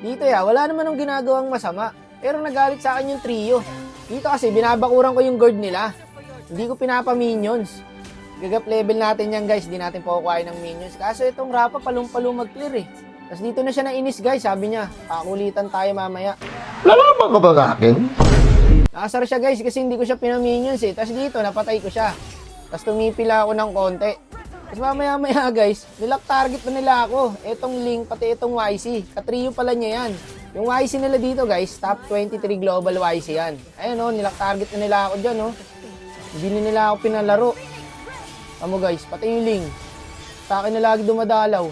Dito wala naman nung ginagawang masama. Pero nagalit sa akin yung trio. Dito kasi binabakuran ko yung guard nila. Hindi ko pinapa-minions. Gagap level natin yan guys, di natin pakukuhain ng minions. Kaso itong Rapa palong-palong mag-clear eh. Tapos dito na siya nainis guys, sabi niya, pakulitan tayo mamaya. Lalaban ka ba sa akin? Nakasar siya guys kasi hindi ko siya pinaminions eh. Tapos dito, napatay ko siya. Tapos tumipila ako ng konti. Tapos mamaya guys, nilock target na nila ako. Etong Link, pati itong YC. Katrio pala niya yan. Yung YC nila dito guys, top 23 global YC yan. Ayun nilock target na nila ako dyan Hindi na nila ako pinalaro. Amo guys, pati yung Link. Sa akin na lagi dumadalaw.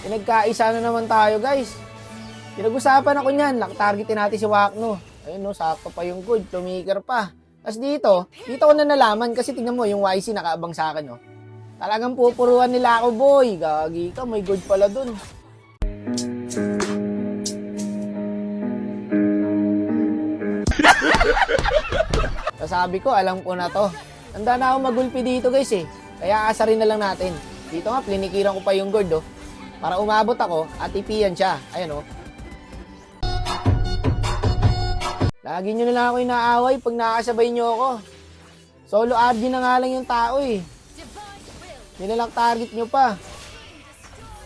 Pinagkaisa na naman tayo guys. Pinag-usapan ako niyan, lock targetin natin si Wakno. Ayun sakto pa yung good, tumiker pa. Tapos dito ko na nalaman kasi tingnan mo yung YC nakaabang sa akin Talagang pupuruan nila ako boy. Gagi ka, may good pala dun. So sabi ko, alam ko na to. Handa na ako magulpi dito guys Kaya asarin na lang natin. Dito nga, plinikiran ko pa yung guard Para umabot ako at ipiyan siya. Ayan Lagi nyo na lang ako inaaway pag nakasabay nyo ako. Solo RG na nga lang yung tao Nilalak target nyo pa.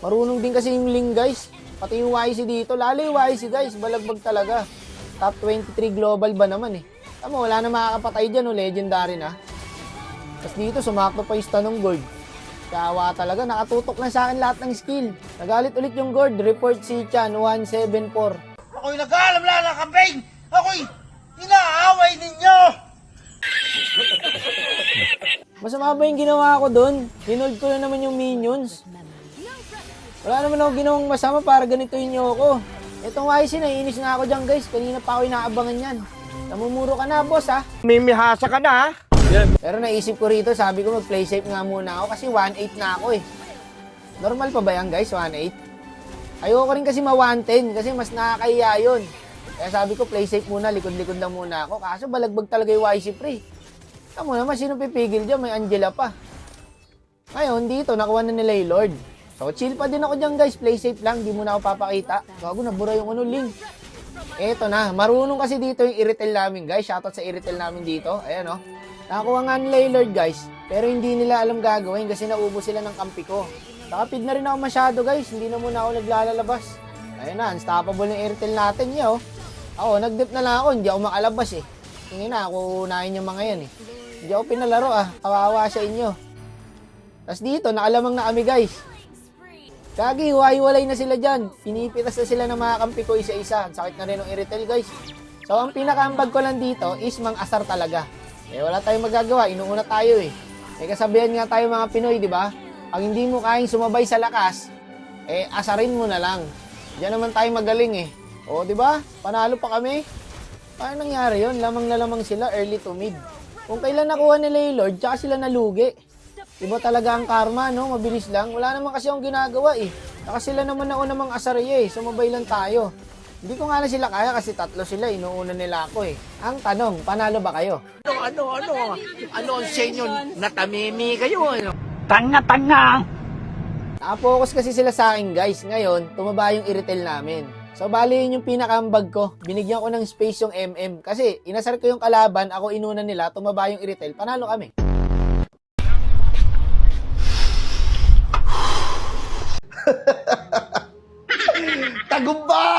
Marunong din kasi yung Ling guys. Pati yung YC dito. Lalo yung YC guys, balagbag talaga. Top 23 global ba naman Tama, wala na makakapatay dyan legendary na. Tapos dito, sumakto pa yung stun ng gold. Kawa talaga, nakatutok na sa akin lahat ng skill. Nagalit ulit yung gold, report si Chan 174. Ako'y nag-aalam lang ng kambing! Ako'y inaaway ninyo! Masama ba yung ginawa ko doon? Hinold ko na naman yung minions. Wala naman ako ginawang masama para ganituin nyo ako. Itong YC, naiinis nga ako dyan guys. Kanina pa ako inaabangan yan. Namumuro ka na boss Mimihasa ka na Pero naisip ko rito, sabi ko mag-play safe nga muna ako kasi 1-8 na ako Normal pa ba yan guys, 1-8? Ayoko rin kasi ma-110 kasi mas nakakahiya yun. Kaya sabi ko play safe muna, likod-likod lang muna ako. Kaso balagbag talaga yung YC pre. Tamo naman, sino pipigil dyan? May Angela pa. Ngayon, dito, nakuha na nila yung Lord. So, chill pa din ako dyan, guys. Play safe lang. Di muna ako papakita. Gago, nabura yung Link. Eto na. Marunong kasi dito yung i-retail namin, guys. Shoutout sa i-retail namin dito. Ayan, Nakakuha nga nila yung Lord, guys. Pero hindi nila alam gagawin kasi naubo sila ng kampi ko. Nakapid na rin ako masyado, guys. Hindi na muna ako naglalabas. Ayun na, unstoppable yung i-retail natin, Ako, nag-dip na lang ako. Hindi ako makalabas, Tingin na, ako unahin yung mga yan, Hindi ako pinalaro, Kawawa sa inyo. Tapos dito, nakalamang na kami, guys. Kagi, hiwa-hiwalay na sila dyan. Pinipitas na sila ng mga kampi ko isa-isa. Sakit na rin ng i-retail, guys. So, ang pinakaambag ko lang dito is mang-asar talaga. Wala tayong magagawa. Inuuna tayo, May kasabihan nga tayo mga Pinoy, di ba? Pag hindi mo kayang sumabay sa lakas, asarin mo na lang. Diyan naman tayo magaling, O, di ba? Panalo pa kami. Paano nangyari yun? Lamang na lamang sila, early to mid. Kung kailan nakuha nila yung Lord, tsaka sila nalugi. Iba talaga ang karma, Mabilis lang. Wala naman kasi akong ginagawa, Saka sila naman nauna namang asarya, Sumabay lang tayo. Hindi ko nga na sila kaya kasi tatlo sila, inuuna nila ako, Ang tanong, panalo ba kayo? Ano ang senyo? Natamimi kayo, Tanga-tanga! Nakapokus kasi sila sa akin, guys. Ngayon, tumaba yung i-retail namin. So, bali yun yung pinakambag ko. Binigyan ko ng space yung MM. Kasi, inasar ko yung kalaban, ako inuna nila, tumaba yung i-retail, panalo kami. Tagumpay!